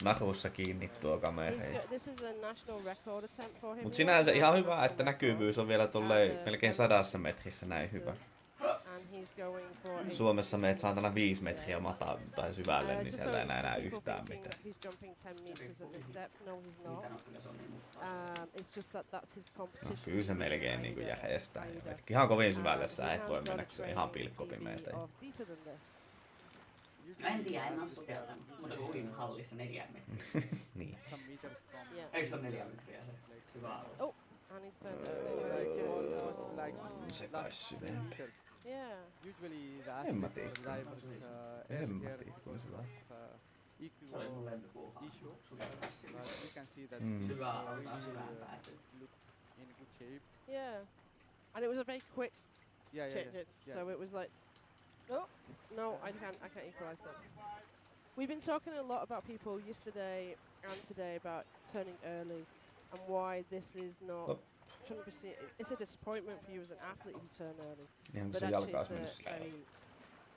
narussa kiinni tuo kamera. This is a national record attempt for him. Mut sinänsä ihan hyvä, että näkyvyys on vielä tolleen melkein 100 metrissä näin hyvä. And he's going for Suomessa meet saatana 5 metriä tai syvälle, niin siellä ei enää yhtään mitään. He's jumping 10 meters at this depth. No, he's not. niitä on kyllä, se on niin mustaa. It's just that that's his competition. No, kyllä se melkein niinku järjestää. Ihan kovin syvälle sä et voi mennä, kun se on ihan pilkkopimeetä. En tiedä, en oo sukeltanut. Muuta kuin uimahallissa 4 metriä. Niin. Some meters from Yeah. Eikö se ole 4 metriä se hyvä alus? Oh, and he's turned like over. almost like Se last kai syvempi. meters. Yeah. Usually the En mä athlete or tiedä. divers En mä here tiedä, kuin syvä. Se oli mun equal, lempipuuhaa issue. sukellussi. but we can see that Mm. Syvää really, alta syvään päätyy. look in good shape. Yeah. And it was a very quick Yeah, yeah, change. yeah. yeah. So it was like, oh, no, I can't equalize that. We've been talking a lot about people yesterday and today about turning early and why this is not Oh. shouldn't be seen. It's a disappointment for you as an athlete if you turn early, Ihan kun but se actually jalka olisi it's mennyt a sillä very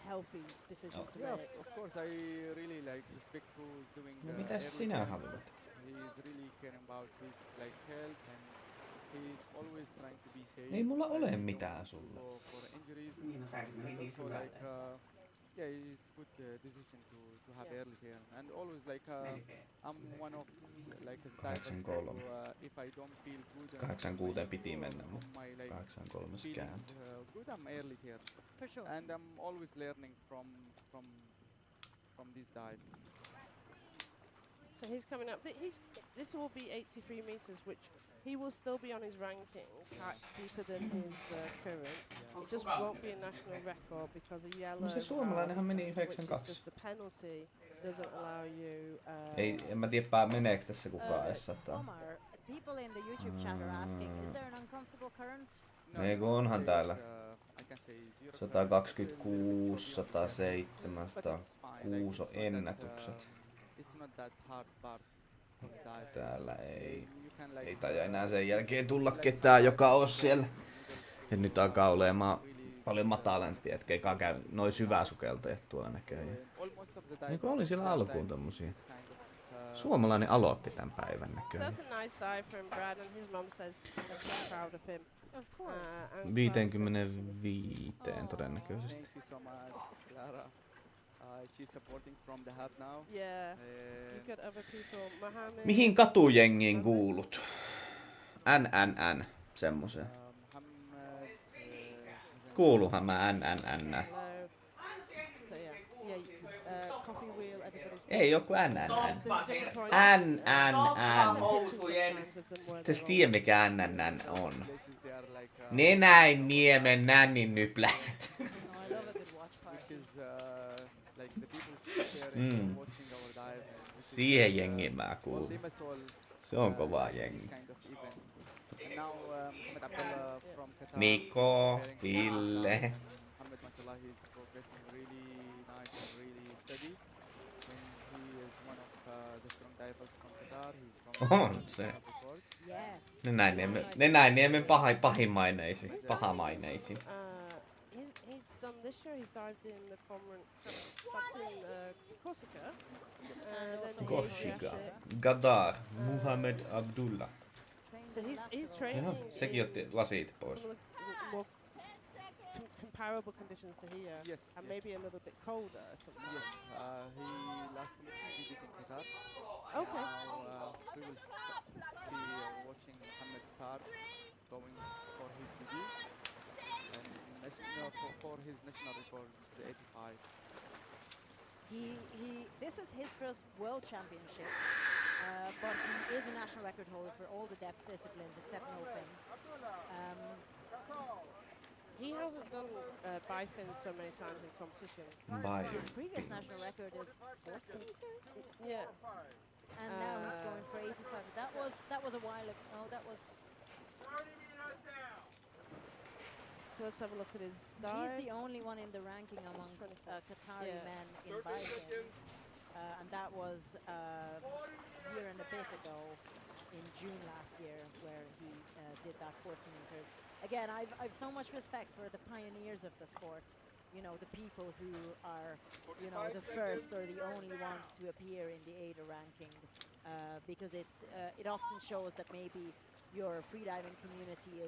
healthy decision to Yeah, make. of course, I really like respect who's doing No the mitäs early sinä turn. haluat? He's really caring about his like health, and he's always trying to be safe. Ei mulla ole and mitään don't sulle. go for injuries. Niin, no tääkin meni niin Also syvälle. like yeah, it's good decision to have Yeah. early turn, and always like Melkein. I'm one of like a divers 83. who, if I don't feel good, and 86 piti my- mennä, mutta my like 83 se feeling kääntyi. good, I'm early here, For sure. and I'm always learning from this dive. So he's coming up. This will be 83 meters, which he will still be on his ranking, deeper than his current. It just won't be a national record because a yellow No se suomalainenhan meni which is 92. just a penalty, doesn't allow you. Ei, en mä tiedä meneekö tässä kukaan edes sataa. Omar, people in the YouTube chat are asking, is there an uncomfortable current? Ei, kun onhan there täällä. is, I can say 0 126, current, 107, but it's fine, 106 on it's not that, ennätykset. it's not that hard part of dive. Täällä ei. You can like, Ei taida enää sen jälkeen tulla ketään, joka on siellä. Ja nyt alkaa olemaan paljon matalempia, etkä eikä käy noin syväsukeltajat tuolla näköjään. almost of the dive Niin kuin oli siellä alkuun dives tommosia. is kind of, Suomalainen aloitti tämän päivän näköjään. That's a nice dive from Brad, and his mum says that she's proud of him. Of course. And 55 todennäköisesti. Thank you so much, Clara. She's supporting from the hub now. Yeah, And you've got other people. Mohammed. Mihin katujengiin kuulut? NNN, semmoseen. Muhammad, Kuuluhan mä NNN. Hello. So yeah, coffee wheel. Everybody's. Ei oo kuin NNN. NNN. Housujen. Täs tiedä mikä NNN on. places they are like Nenäinniemen nänninnypläjät. No, I love a good watch which party. is like the people sharing and watching our dive. which is, Siihen jengiin mä on kuulun. Limassol, Se on kovaa this jengi. kind of event. And now Mohamed Abdullah from Qatar. Niko, preparing for Ville. and Mohamed Mashallah, he's progressing really nice and really steady. And he is one of the strong divers from Qatar. He's from On se. before. Yes. Nenäinniemen pahimaineisi. Pahamaineisi. He's done this year. He's dived in the Cormorant. That's in Corsica. Then in Korsika. Jashik. Gadar. Muhammad Abdullah. So he's training. Jaha, sekin otti lasit pois. Some of the more comparable conditions to here, Yes, and yes. maybe a little bit colder. Sometimes. Yes, he last competition he did in Qatar. Okay. Now we will see watching Mohamed start going for his debut. And national for his national record, the 85. This is his first world championship, but he is a national record holder for all the depth disciplines except no fins. He hasn't done bifins so many times in competition. Bye. His previous national record is 40 meters, Yeah. and now he's going for 85. That was a while ago. No, that was. 30 meters down. So let's have a look at his He's dive. the only one in the ranking among 24. Qatari Yeah. men in 30 bifins, seconds. and that was a year and a bit ago, in June last year, where he did that 40 meters. Again, I've so much respect for the pioneers of the sport. You know, the people who are, you know, the first or the only ones to appear in the ADA ranking, because it often shows that maybe your freediving community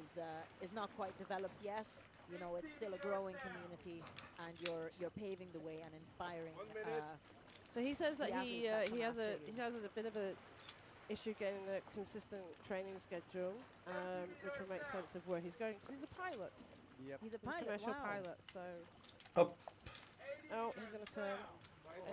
is not quite developed yet. You know, it's still a growing community, and you're paving the way and inspiring. 1 minute. So he says that the he athletes that come has after you. a bit of a issue getting a consistent training schedule, which will make sense of where he's going because he's a pilot, Yep. He's a he's a pilot. commercial Wow. pilot. So Hop. oh, he's going to turn.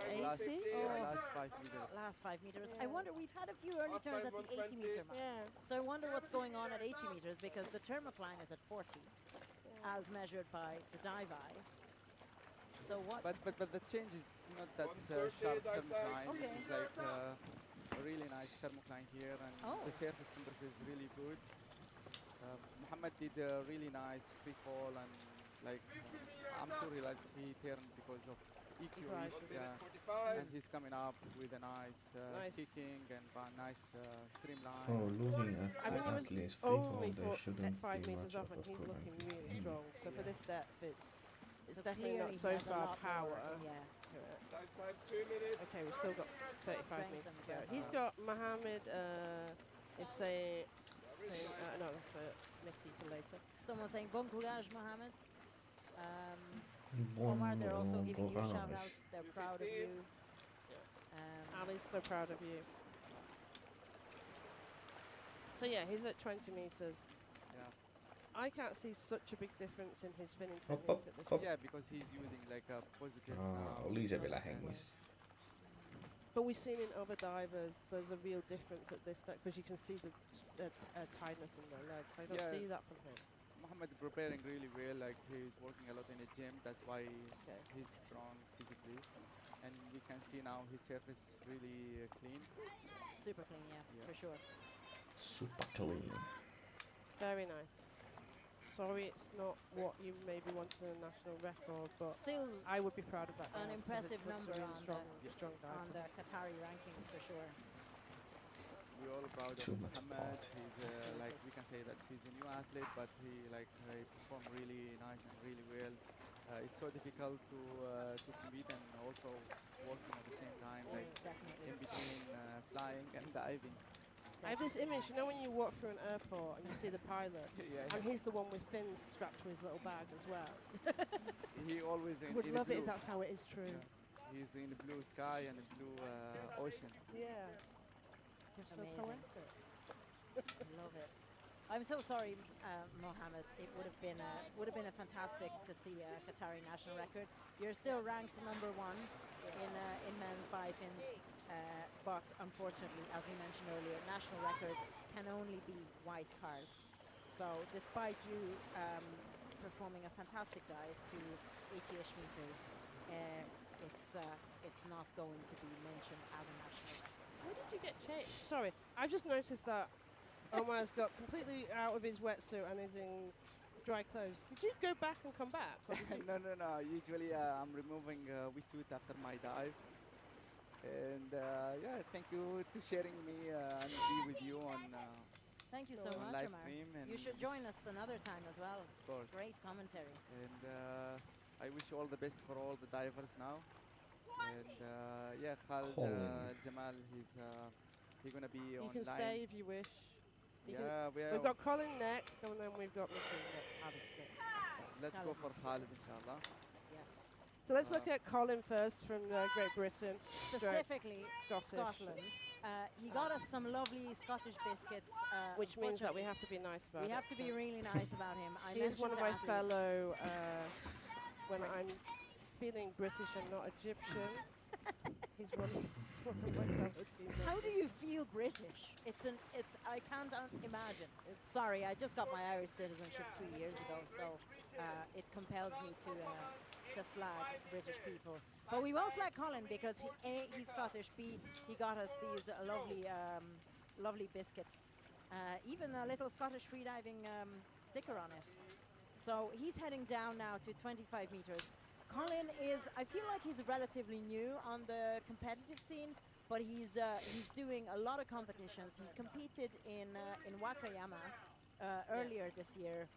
The last, 80? the Oh. last 5 meters. Last 5 meters. I Yeah. wonder, we've had a few early Up by turns at the 80 meter 120. mark. Yeah. So I wonder what's going on at 80 meters, because the thermocline is at 40, as measured by the dive eye. So what? But the change is not that 130 sharp dive thermocline. Okay. It's like a really nice thermocline here, and Oh. the surface temperature is really good. Muhammad did a really nice free fall, and like I'm sure he turned because of EQ. Right. 1 Yeah. minute 45. And he's coming up with a nice, Nice. kicking and nice streamline. Oh, looking at I mean, the he was athletes free only fall, there for shouldn't 5 be meters much off, of and a he's current. looking really strong. So for this depth, it's So definitely not clearly so he has a far lot power. more, yeah. to it. Dive time 2 minutes. Okay, we've still got 35 Strength meters and to go. depth. He's got Mohammed is saying no, that's for Nikki for later. Someone saying bon courage, Mohammed. Omar, they're also giving you shout outs. They're proud of you. Ali's so proud of you. So yeah, he's at 20 meters. Yeah. I can't see such a big difference in his finning Hop, technique hop, at this hop. point. Yeah, because he's using like a positive. Oli se vielä and- hengissä. But we've seen in other divers, there's a real difference at this because you can see the tightness in their legs. I don't Yeah. see that from him. Muhammad preparing really well. Like he's working a lot in the gym. That's why Okay. he's strong physically, and we can see now his surface really clean. Super clean, yeah, Yeah. for sure. Super clean. Very nice. Sorry, it's not what you maybe wanted in a national record, but Still I would be proud of that. an dive 'cause impressive it's a number really on strong dive. on the Qatari rankings, for sure. We're all proud Too of much Muhammad. pot. He's like we can say that he's a new athlete, but he performed really nice and really well. It's so difficult to compete and also working at the same time, like Definitely. in between flying and diving. I have this image, you know, when you walk through an airport and you see the pilot, Yeah, and he's the one with fins strapped to his little bag as well. he always in, Would in love the it if blue. that's how it is true. Yeah. He's in the blue sky and the blue ocean. Yeah. You're so Amazing. poetic. Love it. I'm so sorry, Mohammed. It would have been a fantastic to see a Qatari national record. You're still ranked number 1 in men's bifins, but unfortunately, as we mentioned earlier, national records can only be white cards. So despite you performing a fantastic dive to 80-ish meters, it's not going to be mentioned as a national record. Where did you get changed? Sorry, I've just noticed that Omar's got completely out of his wetsuit and is in dry clothes. Did you go back and come back? Or did you- No. Usually I'm removing wetsuit after my dive. And yeah, thank you to sharing me and be with you on Thank you so On much, live Omar. stream. And You should join us another time as well. Of course. Great commentary. And I wish you all the best for all the divers now. And yeah, Khalid Colin. Jamal, he's gonna be you online. can stay if you wish. You can- Yeah, We've got Colin next, and then we've got Mickey next. Abby next. let's go for Khalid, inshallah. Yes. So let's look at Colin first from Great Britain. Specifically Scottish. Scotland. He got us some lovely Scottish biscuits. Which means that we unfortunately, have to be nice about we it. have to be really nice about him. I He is one of my mentioned to athletes- fellow, when I'm feeling British and not Egyptian, he's one of my fellow team How do members. you feel British? I can't imagine. Sorry, I just got my Irish citizenship 3 years ago, so it compels me to slag British people. But we won't slag Colin because A, he's Scottish, B, he got us these lovely biscuits. Even a little Scottish freediving sticker on it. So he's heading down now to 25 meters. Colin is, I feel like he's relatively new on the competitive scene, but he's doing a lot of competitions. He competed in Wakayama earlier this year.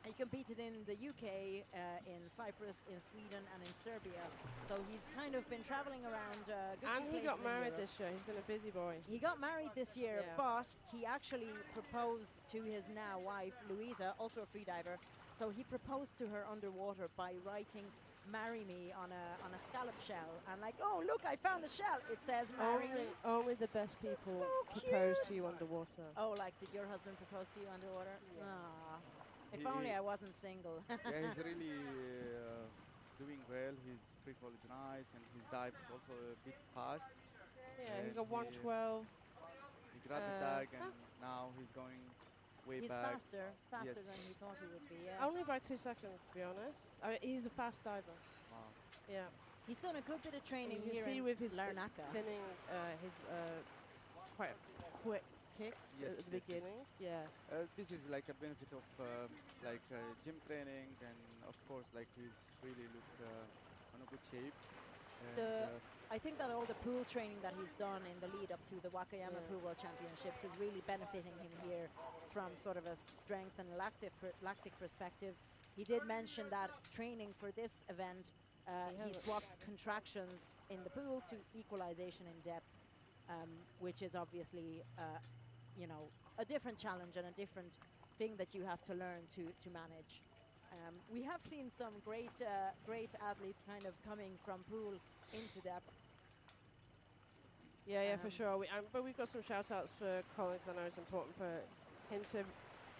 He competed in the UK, in Cyprus, in Sweden, and in Serbia. So he's kind of been traveling around. Good And few he got places in married Europe. this year. He's been a busy boy. He got married this year, Yeah. but he actually proposed to his now wife, Louisa, also a freediver. So he proposed to her underwater by writing "Marry me" on a scallop shell. And like, oh look, I found a shell. It says "Marry me." Only the best people So propose to cute. you underwater. Oh, like did your husband propose to you underwater? Yeah. Aw. If He- only I wasn't single. Yeah, he's really doing well. His free fall is nice, and his dive is also a bit fast. Yeah, he And got 112. He grabbed the tag, and now he's going way He's back. faster Yes. than he thought he would be. Yeah. Only by 2 seconds, to be honest. I mean, he's a fast diver. Wow. Yeah. He's done a good bit of training You here see in with his Larnaca. pinning his quite quick kicks Yes, at the yes. beginning. Yeah. This is like a benefit of gym training, and of course, like he's really look on a good shape. And, The- I think that all the pool training that he's done in the lead up to the Wakayama Yeah. Pool World Championships is really benefiting him here from sort of a strength and lactic perspective. He did mention that training for this event, he has a- swapped contractions in the pool to equalization in depth, which is obviously, a different challenge and a different thing that you have to learn to manage. We have seen some great athletes kind of coming from pool into depth. Yeah, for Um, sure. But we've got some shout outs for Colin 'cause I know it's important for him to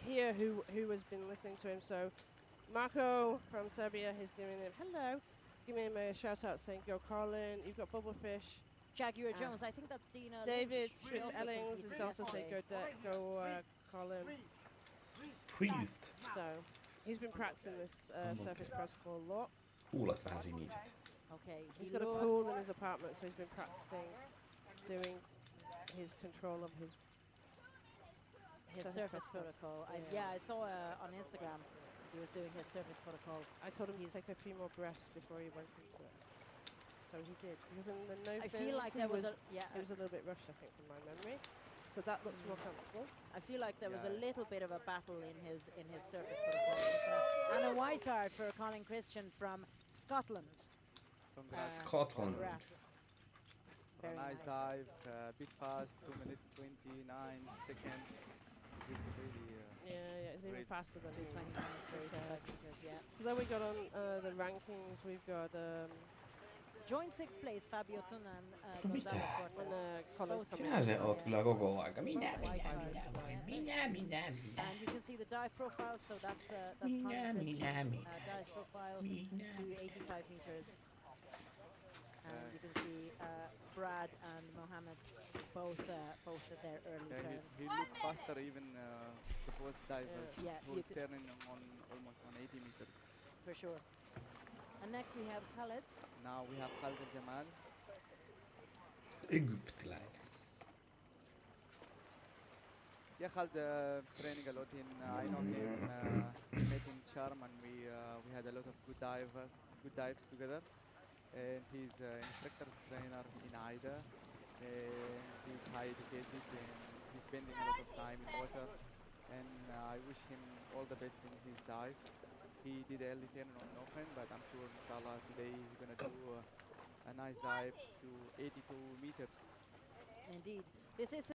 hear who has been listening to him. So Marco from Serbia, he's giving him giving him a shout out saying go Colin. You've got Bubblefish. Jaguar Jones, I think that's Dina David Lynch. Striss also Ellings competed is also saying yesterday. go Colin. Breathe. So he's been practicing this surface protocol a lot. Huulet vähän siniset. Okay, He's he got a looked- pool in his apartment, so he's been practicing doing his control of his his surface surface protocol. protocol. Yeah. I saw on Instagram he was doing his surface protocol. I told him to He's- take a few more breaths before he went into it. So he did. Because in the no I fins, feel like he there was was a it was a little bit rushed, I think, from my memory. So that looks more comfortable. I feel like there was a Yeah. little bit of a battle in his surface protocol. And a white card for Colin Christian from Scotland. Congrats. Scotland. Congrats. For a Very nice nice. dive, bit fast, 2 minutes 29 seconds. It's really Yeah, it's even Great. faster than 229, me. 35 meters, yeah. So then we got on the rankings. We've got Joint sixth place, Fabio Tunan, Gonzalo when Cortez. Colin's Both coming. Sinä se oot kyllä koko aika. White cards. And you can see the dive profile, so that's Colin Christian's dive profile to 85 meters. And you can see Brad and Mohammed both at their early yeah, turns. he looked faster even the both divers Yeah, who you was could- turning on almost on 80 meters. For sure. And next we have Khaled. Now we have Khalid Al Jamal. Egyptiläinen. Yeah, Khalid training a lot in. I know him. Met in Charm, and we had a lot of good dives together. And he's instructor trainer in AIDA. And he's high educated, and he's spending a lot of time in water. And I wish him all the best in his dive. He did early turn on Nofen, but I'm sure inshallah today he's gonna do a nice dive to 82 meters. Indeed. This is